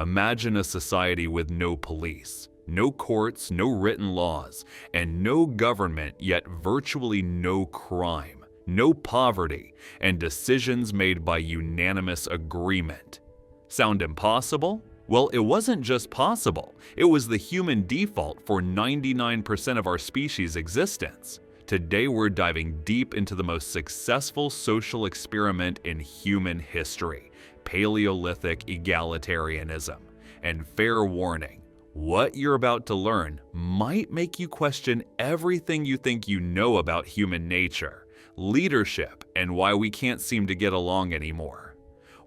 Imagine a society with no police, no courts, no written laws, and no government, yet virtually no crime, no poverty, and decisions made by unanimous agreement. Sound impossible? Well, it wasn't just possible, it was the human default for 99% of our species' existence. Today we're diving deep into the most successful social experiment in human history, Paleolithic egalitarianism. And fair warning, what you're about to learn might make you question everything you think you know about human nature, leadership, and why we can't seem to get along anymore.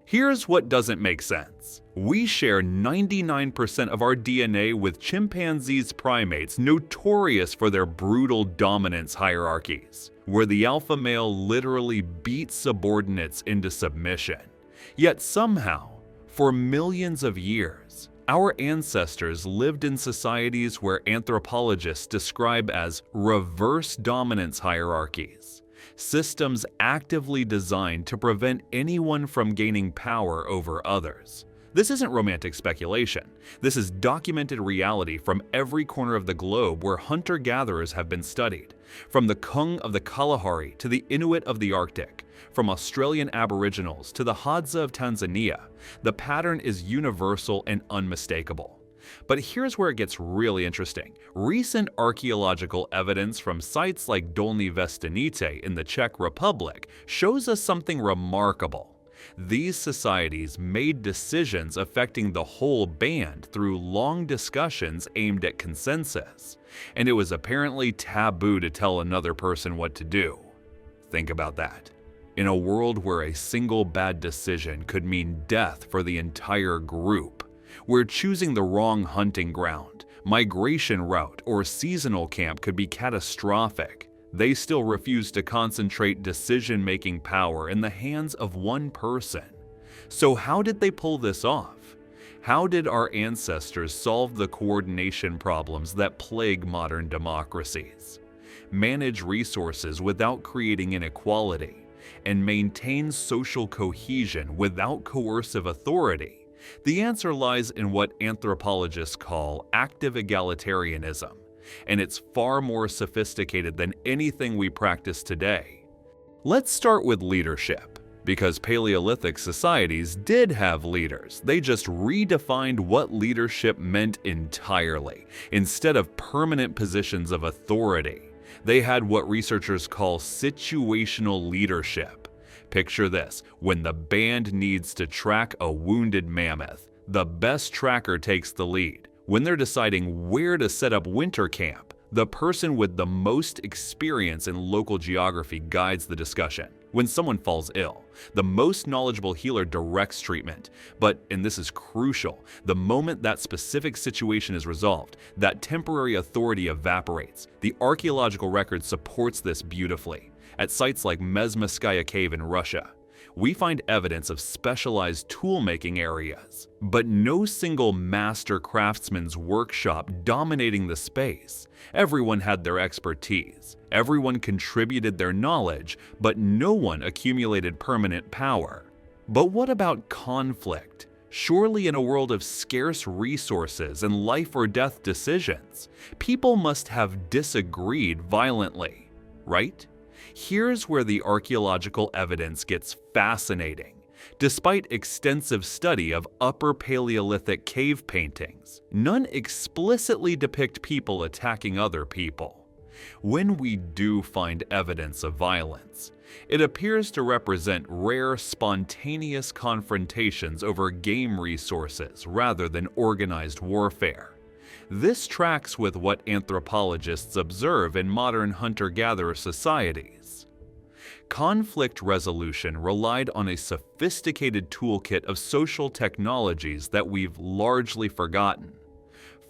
Here's what doesn't make sense. We share 99% of our DNA with chimpanzees primates notorious for their brutal dominance hierarchies, where the alpha male literally beats subordinates into submission. Yet somehow, for millions of years, our ancestors lived in societies where anthropologists describe as reverse dominance hierarchies. Systems actively designed to prevent anyone from gaining power over others. This isn't romantic speculation. This is documented reality from every corner of the globe where hunter-gatherers have been studied. From the Kung of the Kalahari to the Inuit of the Arctic, from Australian Aboriginals to the Hadza of Tanzania, the pattern is universal and unmistakable. But here's where it gets really interesting. Recent archaeological evidence from sites like Dolní Věstonice in the Czech Republic shows us something remarkable. These societies made decisions affecting the whole band through long discussions aimed at consensus, and it was apparently taboo to tell another person what to do. Think about that. In a world where a single bad decision could mean death for the entire group, where choosing the wrong hunting ground, migration route, or seasonal camp could be catastrophic, they still refuse to concentrate decision-making power in the hands of one person. So how did they pull this off? How did our ancestors solve the coordination problems that plague modern democracies? Manage resources without creating inequality, and maintain social cohesion without coercive authority? The answer lies in what anthropologists call active egalitarianism, and it's far more sophisticated than anything we practice today. Let's start with leadership, because Paleolithic societies did have leaders. They just redefined what leadership meant entirely. Instead of permanent positions of authority, they had what researchers call situational leadership. Picture this: when the band needs to track a wounded mammoth, the best tracker takes the lead. When they're deciding where to set up winter camp, the person with the most experience in local geography guides the discussion. When someone falls ill, the most knowledgeable healer directs treatment. But, and this is crucial, the moment that specific situation is resolved, that temporary authority evaporates. The archaeological record supports this beautifully. At sites like Mezhmyskaya Cave in Russia, we find evidence of specialized tool-making areas, but no single master craftsman's workshop dominating the space. Everyone had their expertise, everyone contributed their knowledge, but no one accumulated permanent power. But what about conflict? Surely in a world of scarce resources and life or death decisions, people must have disagreed violently, right? Here's where the archaeological evidence gets fascinating. Despite extensive study of Upper Paleolithic cave paintings, none explicitly depict people attacking other people. When we do find evidence of violence, it appears to represent rare, spontaneous confrontations over game resources rather than organized warfare. This tracks with what anthropologists observe in modern hunter-gatherer societies. Conflict resolution relied on a sophisticated toolkit of social technologies that we've largely forgotten.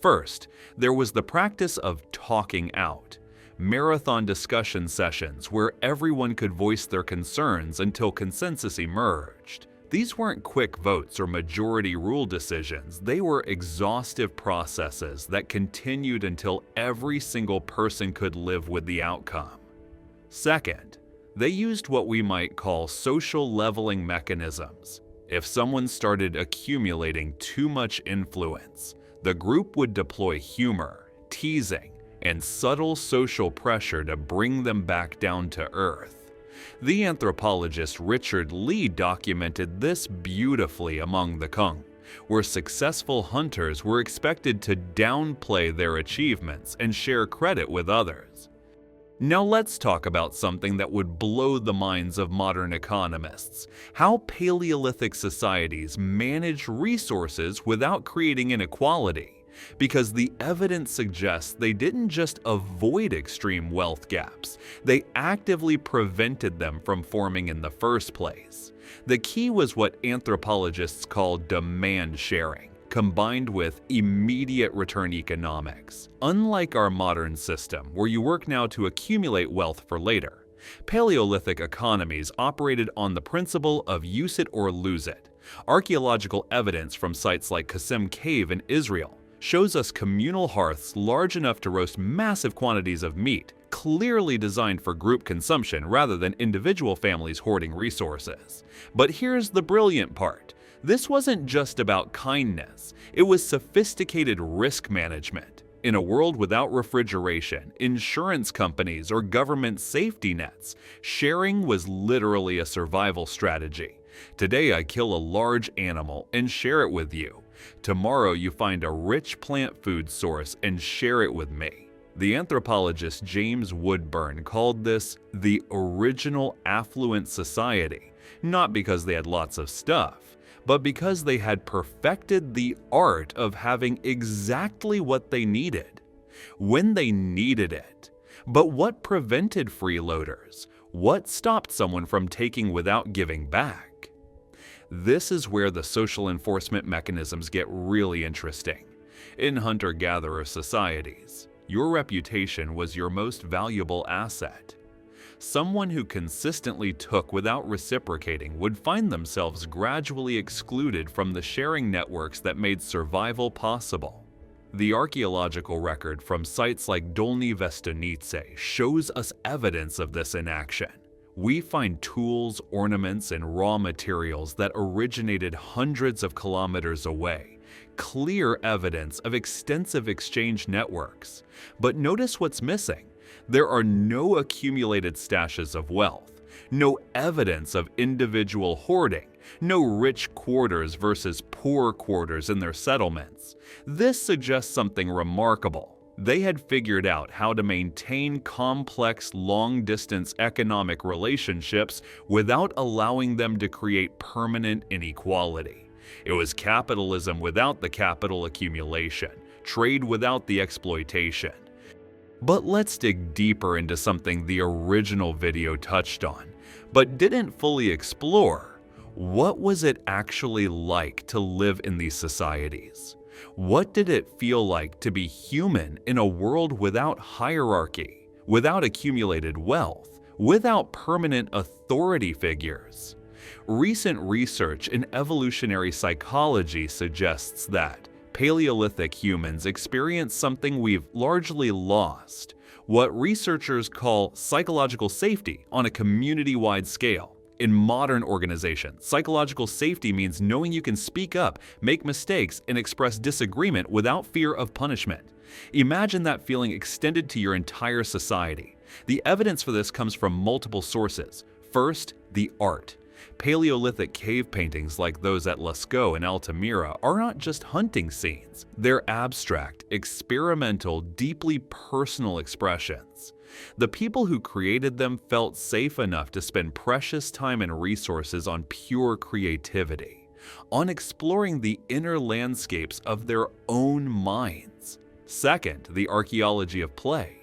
First, there was the practice of talking out, marathon discussion sessions where everyone could voice their concerns until consensus emerged. These weren't quick votes or majority rule decisions, they were exhaustive processes that continued until every single person could live with the outcome. Second, they used what we might call social leveling mechanisms. If someone started accumulating too much influence, the group would deploy humor, teasing, and subtle social pressure to bring them back down to earth. The anthropologist Richard Lee documented this beautifully among the Kung, where successful hunters were expected to downplay their achievements and share credit with others. Now let's talk about something that would blow the minds of modern economists: how Paleolithic societies managed resources without creating inequality. Because the evidence suggests they didn't just avoid extreme wealth gaps, they actively prevented them from forming in the first place. The key was what anthropologists call demand sharing, combined with immediate return economics. Unlike our modern system, where you work now to accumulate wealth for later, Paleolithic economies operated on the principle of use it or lose it. Archaeological evidence from sites like Qasim Cave in Israel shows us communal hearths large enough to roast massive quantities of meat, clearly designed for group consumption rather than individual families hoarding resources. But here's the brilliant part. This wasn't just about kindness, it was sophisticated risk management. In a world without refrigeration, insurance companies, or government safety nets, sharing was literally a survival strategy. Today I kill a large animal and share it with you. Tomorrow you find a rich plant food source and share it with me. The anthropologist James Woodburn called this the original affluent society, not because they had lots of stuff, but because they had perfected the art of having exactly what they needed, when they needed it. But what prevented freeloaders? What stopped someone from taking without giving back? This is where the social enforcement mechanisms get really interesting. In hunter-gatherer societies, your reputation was your most valuable asset. Someone who consistently took without reciprocating would find themselves gradually excluded from the sharing networks that made survival possible. The archaeological record from sites like Dolny Vestonice shows us evidence of this in action. We find tools, ornaments, and raw materials that originated hundreds of kilometers away, clear evidence of extensive exchange networks. But notice what's missing. There are no accumulated stashes of wealth, no evidence of individual hoarding, no rich quarters versus poor quarters in their settlements. This suggests something remarkable. They had figured out how to maintain complex, long-distance economic relationships without allowing them to create permanent inequality. It was capitalism without the capital accumulation, trade without the exploitation. But let's dig deeper into something the original video touched on, but didn't fully explore. What was it actually like to live in these societies? What did it feel like to be human in a world without hierarchy, without accumulated wealth, without permanent authority figures? Recent research in evolutionary psychology suggests that Paleolithic humans experienced something we've largely lost, what researchers call psychological safety on a community-wide scale. In modern organizations, psychological safety means knowing you can speak up, make mistakes, and express disagreement without fear of punishment. Imagine that feeling extended to your entire society. The evidence for this comes from multiple sources. First, the art. Paleolithic cave paintings like those at Lascaux and Altamira are not just hunting scenes. They're abstract, experimental, deeply personal expressions. The people who created them felt safe enough to spend precious time and resources on pure creativity, on exploring the inner landscapes of their own minds. Second, the archaeology of play.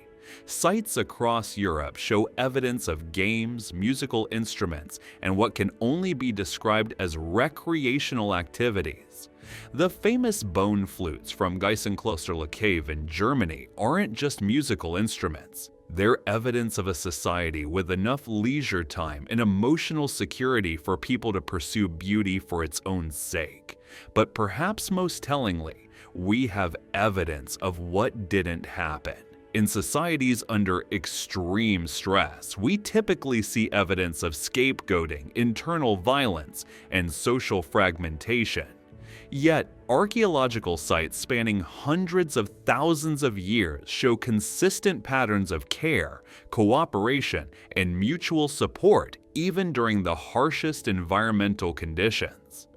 Sites across Europe show evidence of games, musical instruments, and what can only be described as recreational activities. The famous bone flutes from Geisenklosterle Cave in Germany aren't just musical instruments. They're evidence of a society with enough leisure time and emotional security for people to pursue beauty for its own sake. But perhaps most tellingly, we have evidence of what didn't happen. In societies under extreme stress, we typically see evidence of scapegoating, internal violence, and social fragmentation. Yet, archaeological sites spanning hundreds of thousands of years show consistent patterns of care, cooperation, and mutual support even during the harshest environmental conditions.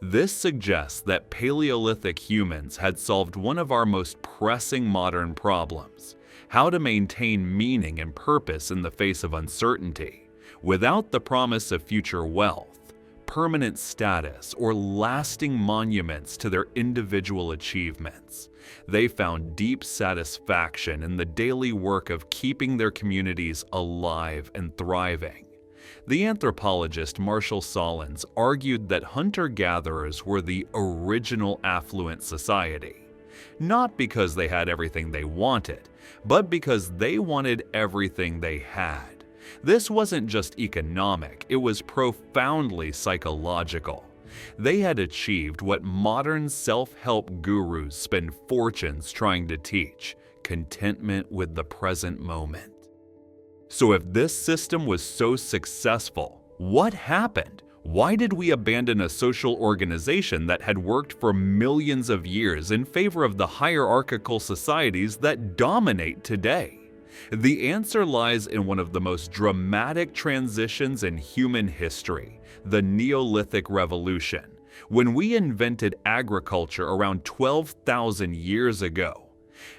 This suggests that Paleolithic humans had solved one of our most pressing modern problems: how to maintain meaning and purpose in the face of uncertainty, without the promise of future wealth, permanent status, or lasting monuments to their individual achievements. They found deep satisfaction in the daily work of keeping their communities alive and thriving. The anthropologist Marshall Solins argued that hunter-gatherers were the original affluent society, not because they had everything they wanted, but because they wanted everything they had. This wasn't just economic, it was profoundly psychological. They had achieved what modern self-help gurus spend fortunes trying to teach: contentment with the present moment. So if this system was so successful, what happened? Why did we abandon a social organization that had worked for millions of years in favor of the hierarchical societies that dominate today? The answer lies in one of the most dramatic transitions in human history, the Neolithic Revolution, when we invented agriculture around 12,000 years ago.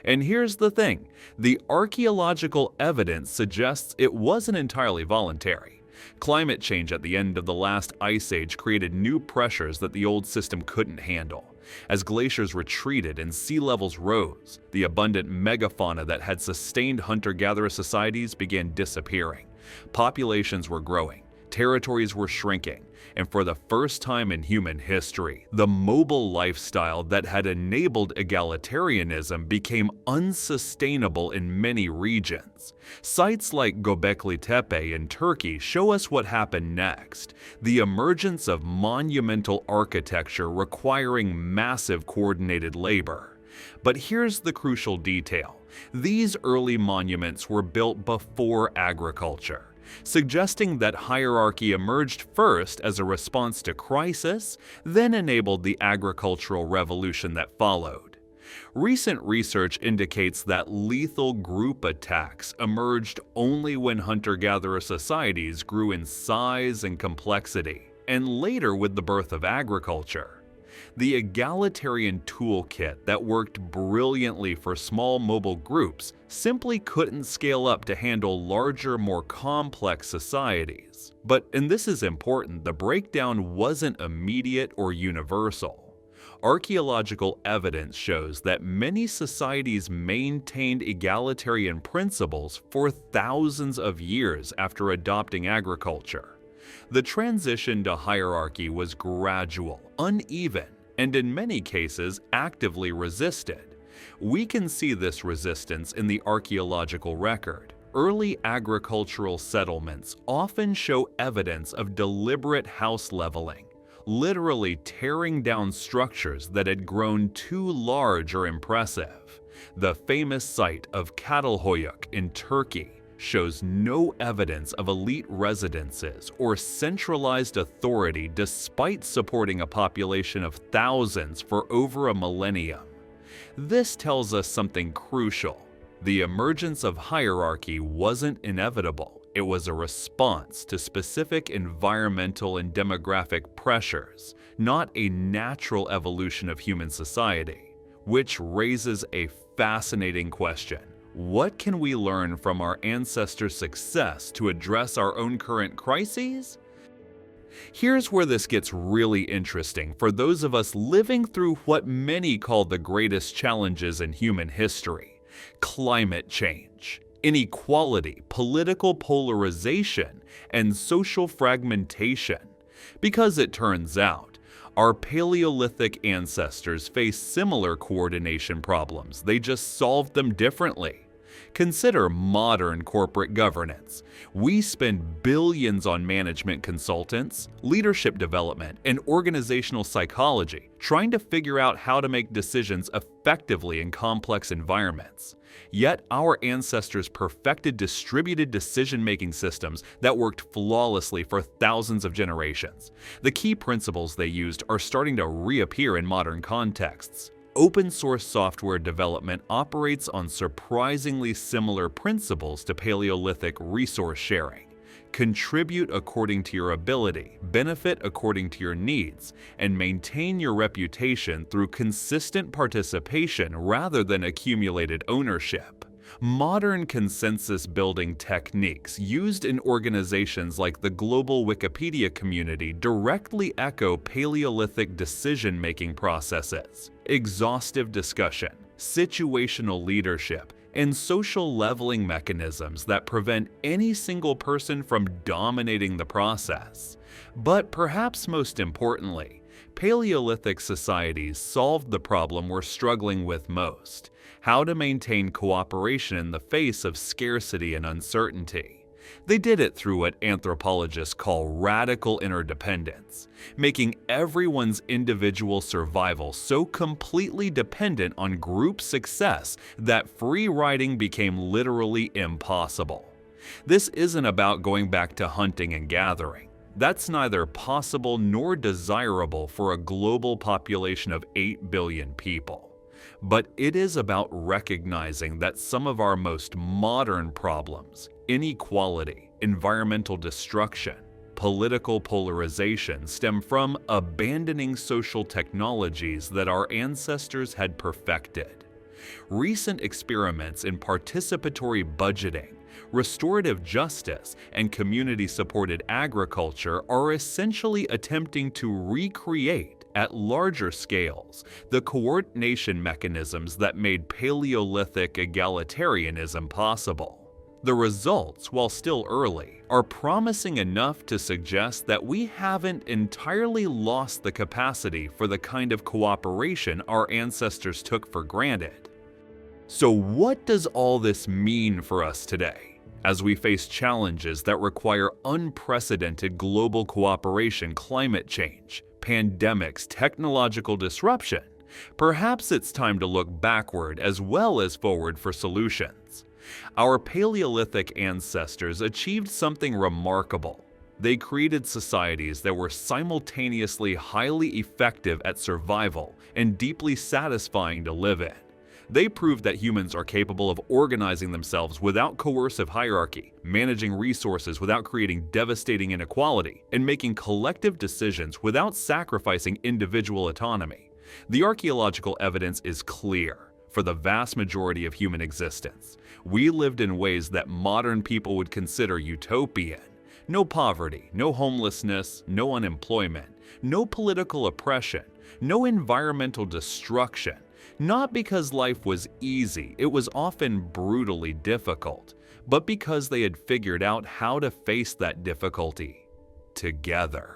And here's the thing: the archaeological evidence suggests it wasn't entirely voluntary. Climate change at the end of the last ice age created new pressures that the old system couldn't handle. As glaciers retreated and sea levels rose, the abundant megafauna that had sustained hunter-gatherer societies began disappearing. Populations were growing, territories were shrinking, and for the first time in human history, the mobile lifestyle that had enabled egalitarianism became unsustainable in many regions. Sites like Göbekli Tepe in Turkey show us what happened next: the emergence of monumental architecture requiring massive coordinated labor. But here's the crucial detail: these early monuments were built before agriculture, suggesting that hierarchy emerged first as a response to crisis, then enabled the agricultural revolution that followed. Recent research indicates that lethal group attacks emerged only when hunter-gatherer societies grew in size and complexity, and later with the birth of agriculture. The egalitarian toolkit that worked brilliantly for small mobile groups simply couldn't scale up to handle larger, more complex societies. But, and this is important, the breakdown wasn't immediate or universal. Archaeological evidence shows that many societies maintained egalitarian principles for thousands of years after adopting agriculture. The transition to hierarchy was gradual, uneven, and in many cases actively resisted. We can see this resistance in the archaeological record. Early agricultural settlements often show evidence of deliberate house leveling, literally tearing down structures that had grown too large or impressive. The famous site of Çatalhöyük in Turkey shows no evidence of elite residences or centralized authority despite supporting a population of thousands for over a millennium. This tells us something crucial. The emergence of hierarchy wasn't inevitable. It was a response to specific environmental and demographic pressures, not a natural evolution of human society. Which raises a fascinating question. What can we learn from our ancestors' success to address our own current crises? Here's where this gets really interesting for those of us living through what many call the greatest challenges in human history: climate change, inequality, political polarization, and social fragmentation. Because it turns out, our Paleolithic ancestors faced similar coordination problems, they just solved them differently. Consider modern corporate governance. We spend billions on management consultants, leadership development, and organizational psychology, trying to figure out how to make decisions effectively in complex environments. Yet our ancestors perfected distributed decision-making systems that worked flawlessly for thousands of generations. The key principles they used are starting to reappear in modern contexts. Open source software development operates on surprisingly similar principles to Paleolithic resource sharing. Contribute according to your ability, benefit according to your needs, and maintain your reputation through consistent participation rather than accumulated ownership. Modern consensus-building techniques used in organizations like the global Wikipedia community directly echo Paleolithic decision-making processes. Exhaustive discussion, situational leadership, and social leveling mechanisms that prevent any single person from dominating the process. But perhaps most importantly, Paleolithic societies solved the problem we're struggling with most: how to maintain cooperation in the face of scarcity and uncertainty. They did it through what anthropologists call radical interdependence, making everyone's individual survival so completely dependent on group success that free riding became literally impossible. This isn't about going back to hunting and gathering. That's neither possible nor desirable for a global population of 8 billion people. But it is about recognizing that some of our most modern problems, inequality, environmental destruction, political polarization, stem from abandoning social technologies that our ancestors had perfected. Recent experiments in participatory budgeting, restorative justice, and community-supported agriculture are essentially attempting to recreate at larger scales the coordination mechanisms that made Paleolithic egalitarianism possible. The results, while still early, are promising enough to suggest that we haven't entirely lost the capacity for the kind of cooperation our ancestors took for granted. So what does all this mean for us today, as we face challenges that require unprecedented global cooperation, climate change, pandemics, technological disruption? Perhaps it's time to look backward as well as forward for solutions. Our Paleolithic ancestors achieved something remarkable. They created societies that were simultaneously highly effective at survival and deeply satisfying to live in. They proved that humans are capable of organizing themselves without coercive hierarchy, managing resources without creating devastating inequality, and making collective decisions without sacrificing individual autonomy. The archaeological evidence is clear. For the vast majority of human existence, we lived in ways that modern people would consider utopian. No poverty, no homelessness, no unemployment, no political oppression, no environmental destruction. Not because life was easy, it was often brutally difficult, but because they had figured out how to face that difficulty together.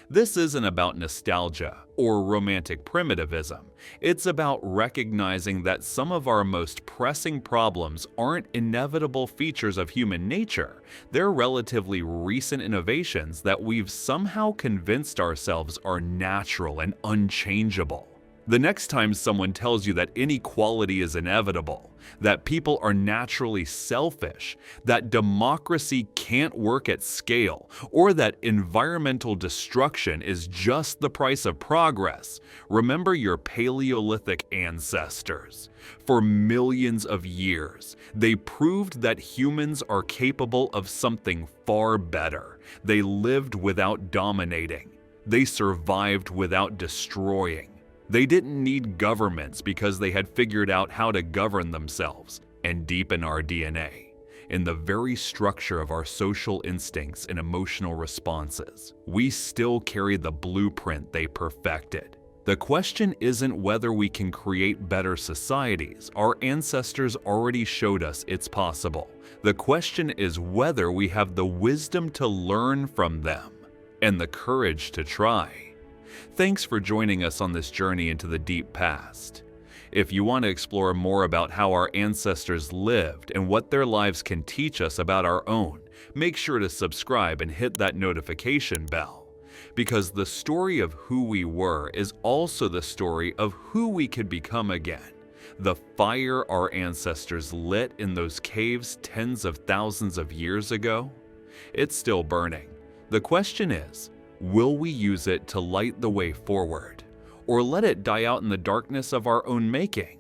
This isn't about nostalgia or romantic primitivism. It's about recognizing that some of our most pressing problems aren't inevitable features of human nature. They're relatively recent innovations that we've somehow convinced ourselves are natural and unchangeable. The next time someone tells you that inequality is inevitable, that people are naturally selfish, that democracy can't work at scale, or that environmental destruction is just the price of progress, remember your Paleolithic ancestors. For millions of years, they proved that humans are capable of something far better. They lived without dominating. They survived without destroying. They didn't need governments because they had figured out how to govern themselves. And deep in our DNA, in the very structure of our social instincts and emotional responses, we still carry the blueprint they perfected. The question isn't whether we can create better societies. Our ancestors already showed us it's possible. The question is whether we have the wisdom to learn from them and the courage to try. Thanks for joining us on this journey into the deep past. If you want to explore more about how our ancestors lived and what their lives can teach us about our own, make sure to subscribe and hit that notification bell. Because the story of who we were is also the story of who we could become again. The fire our ancestors lit in those caves tens of thousands of years ago, it's still burning. The question is, will we use it to light the way forward, or let it die out in the darkness of our own making?